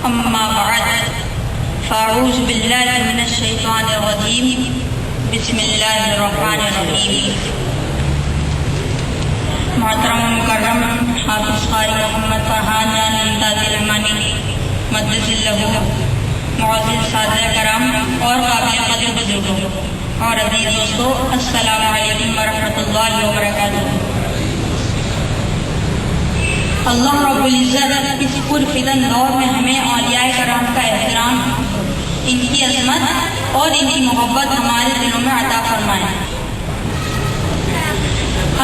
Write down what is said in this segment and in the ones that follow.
اما بعد فاعوذ باللہ من الشیطان الرجیم بسم اللہ الرحمن الرحیم۔ محترم مکرم حافظ قاری محمد فرحان جان ممتاز الرحمانی مدث اللہ، معزز سادہ کرام اور قابل قدر بزرگوں اور عزیز دوستو، السلام علیکم ورحمۃ اللہ وبرکاتہ۔ اللہ رب العزت اس پرفتن دور میں ہمیں اولیاء کرام کا احترام، ان کی عظمت اور ان کی محبت ہمارے دلوں میں عطا فرمائے۔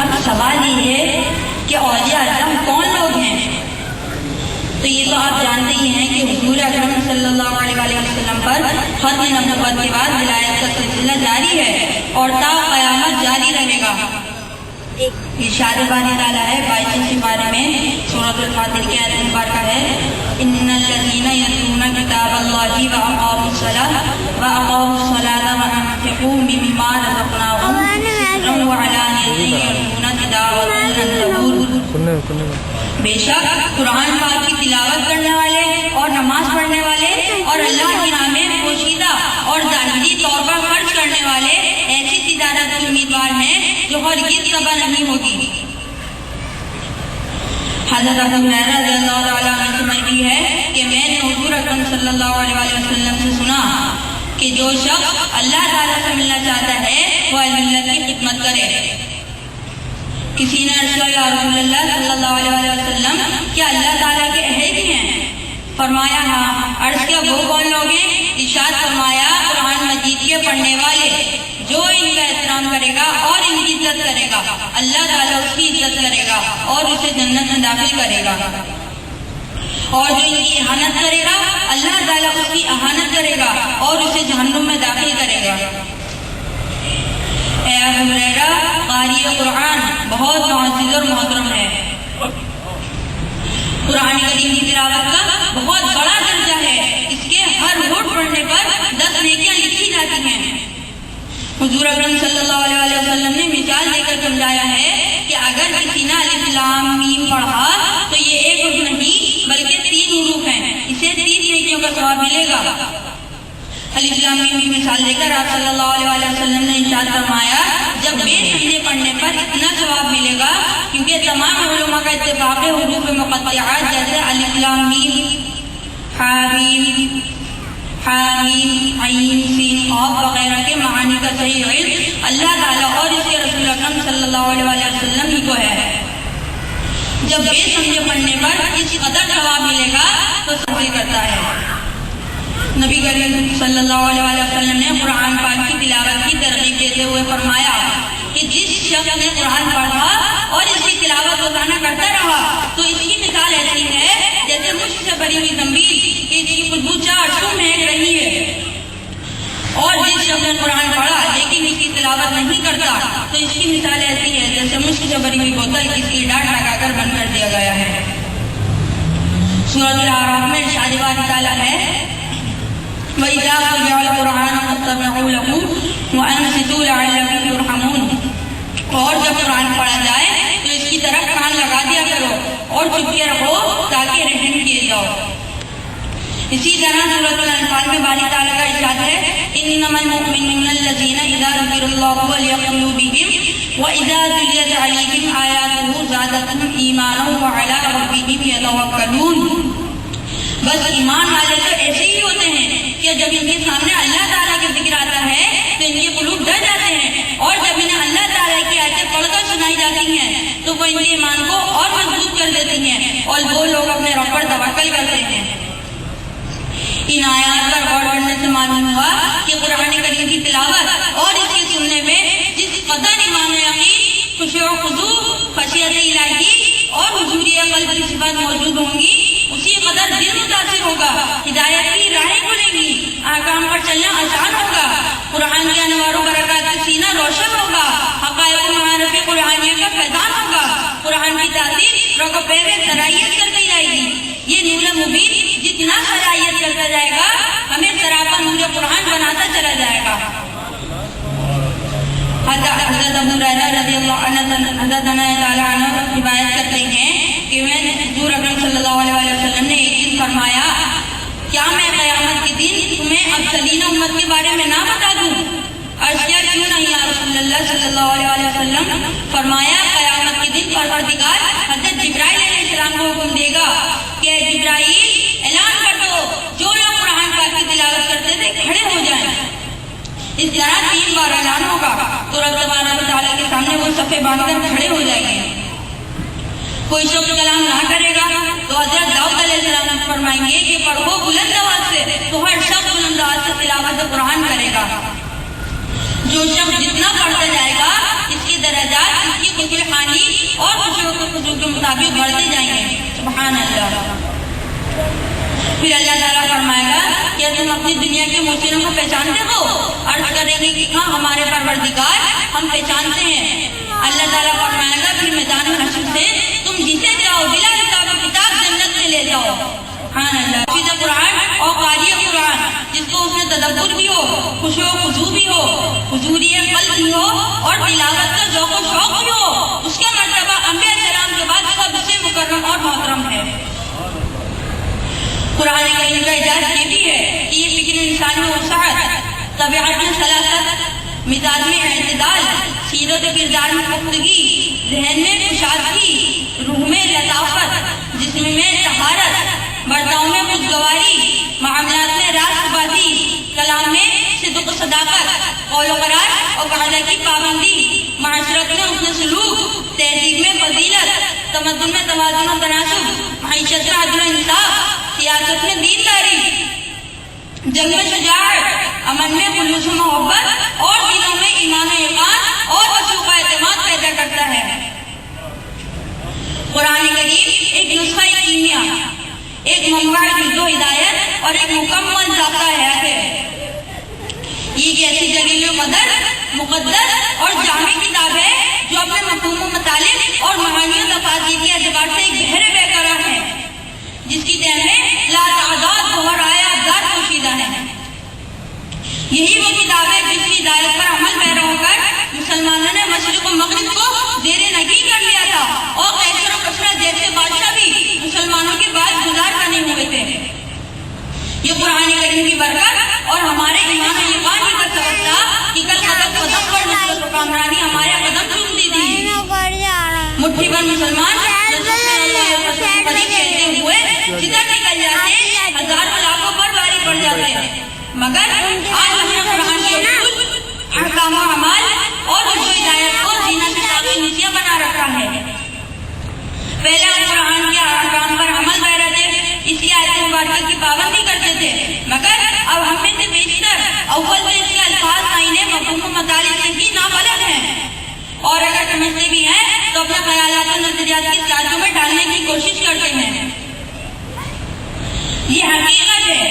اب سوال یہ ہے کہ اولیاء اعظم کون لوگ ہیں؟ تو یہ تو آپ جانتے ہی ہیں کہ حضور اکرم صلی اللہ علیہ وسلم پر ختم نبوت کے بعد ولایت کا سلسلہ جاری ہے اور تا قیامت جاری رہے گا۔ ارشاد باری تعالیٰ ہے 22 پارے میں سورۃ الفاتر کی آیت مبارکہ ہے، ان الذین یتلون کتاب اللہ واقاموا الصلاۃ وانفقوا مما رزقناہم سرا وعلانیۃ یرجون تجارۃ لن تبور۔ بے شک قرآن پاک کی تلاوت کرنے والے اور نماز پڑھنے والے اور اللہ کی راہ میں پوشیدہ اور ظاہری طور پر خرچ کرنے والے ایسی تجارت کے امیدوار ہیں جو ہرگز تباہ نہیں ہوگی۔ حضرت ابو ہریرہ رضی اللہ تعالیٰ عنہ سے مروی ہے کہ میں نے حضور اکرم صلی اللہ علیہ وسلم سے سنا کہ جو شخص اللہ تعالیٰ سے ملنا چاہتا ہے وہ ملت کی خدمت کرے۔ کسی نے عرض کیا یا رسول اللہ صلی اللہ علیہ وسلم، کیا اللہ تعالیٰ کے اہل بھی ہیں؟ فرمایا ہاں۔ عرض کیا وہ کون لوگ ہیں؟ ارشاد فرمایا قرآن مجید کے پڑھنے والے، جو ان کا احترام کرے گا اور ان کی عزت کرے گا، اللہ تعالیٰ اس کی عزت کرے گا اور اسے جنت میں داخل کرے گا، اور جو ان کی اہانت کرے گا اللہ تعالیٰ اس کی اہانت کرے گا اور اسے جہنم میں داخل کرے گا۔ اے ابو ہریرہ، قاری قرآن بہت معزز اور محترم ہے۔ قرآن کریم کی تلاوت کا بہت بڑا درجہ ہے، اس کے ہر ورد پڑھنے پر 10 نیکیاں لکھی جاتی ہیں۔ حضور اکرم صلی اللہ علیہ وسلم نے مثال دے کر سمجھایا ہے کہ اگر کسی نے الف لام میم پڑھا تو یہ ایک حرف نہیں بلکہ 3 حروف ہیں، اسے 3 نیکیوں کا ثواب ملے گا۔ الف لام میم کی مثال دے کر آپ صلی اللہ علیہ وسلم نے ارشاد فرمایا جب بے سمجھے پڑھنے پر اتنا ثواب ملے گا، کیونکہ تمام علماء کا اتفاق ہے حروف مقطعات جیسے الف لام میم، حامیم، حامیم، عین، سین، قاف وغیرہ کے معانی کا صحیح علم اللہ تعالیٰ اور اس کے رسول اکرم صلی اللہ علیہ وسلم ہی کو ہے۔ جب بے سمجھے پڑھنے پر اس قدر ثواب ملے گا تو حاصل کرتا ہے۔ نبی کریم صلی اللہ علیہ وسلم نے قرآن پاک کی تلاوت کی ترغیب دیتے ہوئے فرمایا کہ جس شخص نے قرآن پڑھا اور اس کی تلاوت روزانہ کرتا رہا تو اس کی مثال ایسی ہے جیسے مشک سے بھری ہوئی زنبیل کہ اس کی خوشبو 4 سو مہک رہی ہے، اور جس شخص نے قرآن پڑھا لیکن اس کی تلاوت نہیں کرتا تو اس کی مثال ایسی ہے جیسے مشک سے بھری ہوئی بوتل جس کی ڈاٹ لگا کر بند کر دیا گیا ہے۔ سورۃ الاعراف میں ارشاد باری تعالیٰ ہے وَإِذَا قُرِئَ الْقُرْآنُ فَاسْتَمِعُوا لَهُ وَأَنصِتُوا لَعَلَّكُمْ تُرْحَمُونَ، اور جب قرآن پڑھا جائے تو اس کی طرف کان لگا دیا کرو اور چپ کے رہو تاکہ رحم کیے جاؤ۔ اسی طرح سورۃ الانفال میں باری تعالیٰ کا ارشاد ہے إِنَّمَا الْمُؤْمِنُونَ الَّذِينَ إِذَا ذُكِرَ اللَّهُ وَجِلَتْ قُلُوبُهُمْ وَإِذَا تُلِيَتْ عَلَيْهِمْ آيَاتُهُ زَادَتْهُمْ إِيمَانًا وَعَلَىٰ رَبِّهِمْ يَتَوَكَّلُونَ۔ بس ایمان والے تو ایسے ہی ہوتے ہیں کہ جب ان کے سامنے اللہ تعالیٰ کا ذکر آتا ہے تو ان کے قلوب ڈر جاتے ہیں، اور جب انہیں اللہ تعالیٰ کی آیتیں پڑھ کر سنائی جاتی ہیں تو وہ ان کے ایمان کو اور مضبوط کر دیتی ہیں اور وہ لوگ اپنے رب پر توکل کرتے ہیں۔ ان آیات پر غور کرنے سے معلوم ہوا کہ قرآن کریم کی تلاوت اور اس کے سننے میں جس قدر ایمان و یقین، خشوع و خضوع، خشیت الہی اور حضور قلب کی صفات موجود ہوں گی، اسی قدر دل متاثر ہوگا، ہدایت کی راہیں کھلیں گی، احکام پر چلنا آسان ہوگا، قرآن کے انوار و برکات کا سینہ روشن ہوگا، حقائق و معارف قرآنیہ کا فیضان ہوگا، قرآن کی تاثیر رگ و پے میں صلاحیت کرتی جائے گی۔ یہ نور مبین جتنا صلاحیت کرتا جائے گا ہمیں سراپا نور قرآن بناتا چلا جائے گا۔ حضرت ابو ہریرہ رضی اللہ عنہ روایت کرتے ہیں کہ حضور اکرم صلی اللہ علیہ وسلم نے ایک دن فرمایا افضلین امت کے بارے میں نہ بتا دوں؟ عرض کیا کیوں نہیں یا رسول اللہ صلی اللہ علیہ وسلم؟ فرمایا قیامت کے دن پروردگار حضرت جبرائیل علیہ السلام کو حکم دے گا کہ جبرائیل اعلان کر دو جو لوگ قرآن پاک کی تلاوت کرتے تھے کھڑے ہو جائیں۔ اس طرح 3 بار اعلان ہوگا تو رب تبارک و تعالیٰ کے سامنے وہ صفے باندھ کر کھڑے ہو جائیں گے۔ کوئی شخص کلام نہ کرے گا تو حضرت داؤد علیہ السلام فرمائیں گے کہ پڑھو بلند آواز سے، تو ہر شخص بلند آواز سے تلاوت قرآن کرے گا۔ جو شخص جتنا پڑھتا جائے گا اس کی درجات اس کی خوشی خانی اور خوشی کے مطابق بڑھتے جائیں گے۔ سبحان اللہ۔ پھر اللہ تعالیٰ فرمائے گا کیا تم اپنی دنیا کے محسنوں کو پہچانتے ہو؟ عرض کریں گے کہ ہاں ہمارے پروردگار ہم پہچانتے ہیں۔ اللہ تعالیٰ فرمائے گا پھر میدان حشر سے تم جسے چاہو بلا حساب و کتاب جنت میں لے جاؤ۔ سبحان اللہ۔ حافظ قرآن اور قاری قرآن جس کو اس میں تدبر بھی ہو، خوشی و خضوع بھی ہو، حضوری قلب بھی ہو اور تلاوت کا ذوق و شوق بھی ہو، اس کا مرتبہ انبیاء کرام کے بعد سب سے مکرم اور محترم ہے۔ قرآن کریم کا اعجاز یہ بھی ہے کہ یہ فکر انسان میں وسعت، طبیعت میں سلاست، مزاج میں اعتدال، سیرت و کردار میں پختگی، ذہن میں کشادگی، روح میں لطافت، جسم میں طہارت، برتاؤ میں خوشگواری، معاملات میں راست بازی، کلام میں صدق و صداقت، قول و قرار اور وعدہ کی پابندی، معاشرت میں حسن سلوک، تہذیب میں فضیلت، تمدن میں توازن و تناسب، معیشت میں عدل و انصاف، سیاست میں دینداری، جنگ میں شجاعت، امن میں خلوص و محبت اور دلوں میں ایمان و یقین اور وثوق و اعتماد پیدا کرتا ہے۔ قرآن کریم ایک نسخہ کیمیا، ایک منبع جد و ہدایت اور ایک مکمل ضابطہ حیات ہے۔ یہ ایک ایسی جلیل و مقدس اور جامع کتاب ہے جو اپنے مفہوم و مطالب اور معانی و تفاصیل کے اعتبار سے ایک گہرے بے قرار ہے، جس کی تہ میں لاتعداد بہر آیات ذات پوشیدہ ہے۔ یہی وہ کتاب ہے جس کی ہدایت پر عمل پیرا ہو کر مسلمانوں نے مشرق و مغرب کو زیر نگی کر لیا تھا، اور قیصر و کسریٰ جیسے بادشاہ بھی مسلمانوں کے بعد گزار کرنے ہوئے تھے۔ یہ قرآن کریم کی برکت اور ہمارے ایمان و یقین کا سبب تھا کہ کل قدم قدم پر نصرت و کامرانی ہمارے قدم چومتی تھی۔ مٹھی بھر مسلمان ہوئے جدھر نکل جاتے ہزاروں لاکھوں پر باری پڑ جاتے، مگر آج ہم نے قرآن کے اصول، احکام و اعمال اور رشد و ہدایت کو زینت کی نشیہ بنا رکھا ہے۔ پہلے ہم قرآن کے احکام پر عمل پیرا تھے، اس کی آیت مبارکہ کی پابندی کرتے تھے، مگر اب ہم میں سے بیشتر اول سے اس کے الفاظ معنی مفہوم و مطالب کی نابلد ہیں، اور اگر سمجھتے بھی ہیں تو اپنے خیالات و نظریات کی سازوں میں ڈالنے کی کوشش کرتے ہیں۔ یہ حقیقت ہے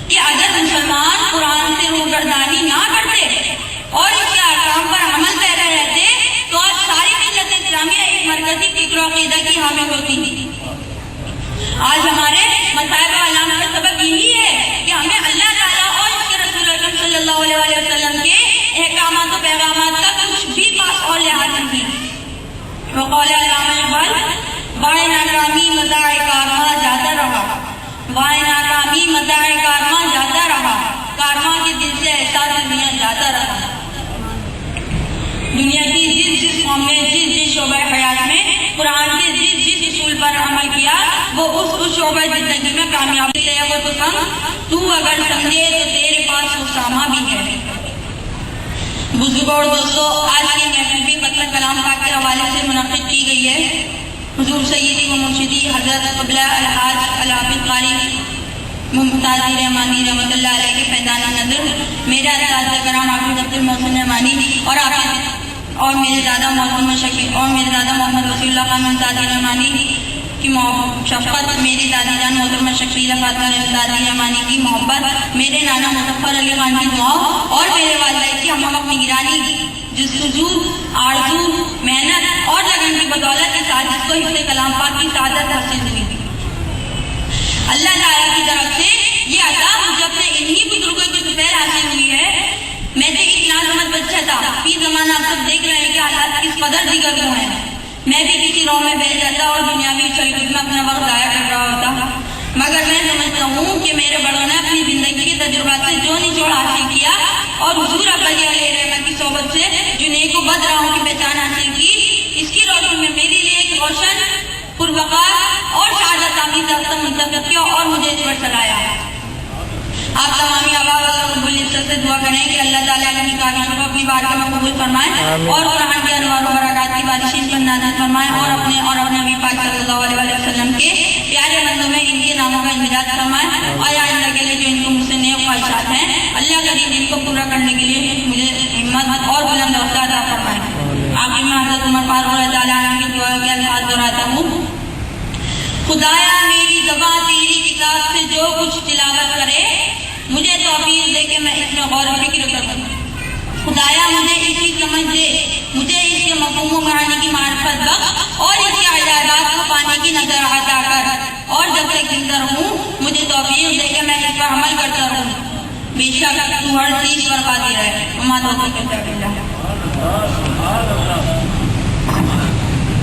کہ اگر مسلمان قرآن سے روگردانی نہ کرتے اور اس کے احکام پر عمل پیرا رہتے تو آج ساری ملت اسلامیہ ایک مرکزی فکر و عقیدہ کی حامل ہوتی۔ آج ہمارے مصائب و علام کا سبب یہی ہے کہ ہمیں اللہ تعالیٰ اور اس کے رسول اکرم صلی اللہ علیہ وسلم کے احکامات و پیغامات کا کچھ بھی پاس اور لحاظ نہیں۔ وقال علامہ اقبال، بائیں ناکامی متاع کارواں جاتا رہا، بائیں ناکامی متاع کارواں جاتا رہا، کارواں کے دل سے احساس دنیا جاتا رہا۔ دنیا کی جس قوم نے جس شعبہ حیات میں قرآن کے جس اصول پر عمل کیا وہ اس شعبہ زندگی میں کامیابی لے وہ تو سنگ تو اگر سمجھے تو تیرے پاس اسامہ بھی ہے۔ بزرگوں اور دوستوں، آج کی محفل بھی مطلب کلام پاک کے حوالے سے منعقد کی گئی ہے۔ حضور سیدی و مرشدی حضرت قبلہ الحاج الحافظ قاری ممتازی رحمانی رحمۃ اللہ علیہ کے فیضان نظر، میرے اساتذہ کرام حافظ عبد المحسن رحمانی اور میرے دادا محمد وسیع اللہ خان ممتازی رحمانی کی شفقت، میری دادی جان محترمہ شکیلہ فاطمہ دادی رحمانی کی محبت، میرے نانا مظفر علی خان کی دعاؤں اور میرے والدہ کی ہم وقت نگرانی، جستجو، آرزو، محنت اور لگن کی بدولت کے ساتھ جس کو حفظ کلام پاک کی سعادت حاصل ہوئی۔ اللہ تعالیٰ کی طرف سے یہ عطا مجھے اپنے انہی بزرگوں کی سفید حاصل ہوئی ہے۔ میں تو ایک نازمت بچہ تھا، فی زمانہ آپ سب دیکھ رہے ہیں کہ حالات کس قدر دیگر ہیں۔ میں بھی کسی رو میں بیٹھ جاتا اور دنیاوی شریف میں اپنا وقت ضائع کر رہا ہوتا، مگر میں سمجھتا ہوں کہ میرے بڑوں نے اپنی زندگی کے تجربات سے جو نچوڑ حاصل کیا اور حضور ابدی علیہ رحمت کی صحبت سے جو نیک و بد راہوں کی پہچان حاصل کی، اس کی روشنی میں میرے لیے ایک روشن پروقار اور سعادت آمیز راستہ منتخب کیا اور مجھے اس پر چلایا۔ آپ تمامی احباب رب العزت سے دعا کریں کہ اللہ تعالیٰ اپنی کامیابی کو اپنی بارگاہ میں قبول فرمائے اور قرآن کے انوار و برکات کی بارشیں پر نازل فرمائے اور اپنے نبی پاک صلی اللہ علیہ وسلم کے پیارے بندوں میں ان کے ناموں کا امداد فرمائے اور آئندہ کے لیے جو ان کو مجھ سے نیک خواہشات ہیں اللہ کریم ان کو پورا کرنے کے لیے مجھے ہمت اور بلند حوصلہ عطا فرمائے۔ آخر میں حضرت عمر فاروق رضی اللہ عنہ کی دعا کے الفاظ دہراتا ہوں، خدایا میری زبان تیری کتاب سے جو کچھ تلاوت کرے مجھے توفیق دے کہ میں اس میں غور و فکر کروں۔ خدایا مجھے اس کی سمجھ دے، مجھے اس کے مفہوم و معانی کی معرفت بخش اور اس کے عجائبات کو پانے کی نظر عطا کر، اور جب تک زندہ رہوں مجھے توفیق دے کہ میں اس پر عمل کرتا رہوں۔ بے شک تو ہر چیز پر قادر ہے۔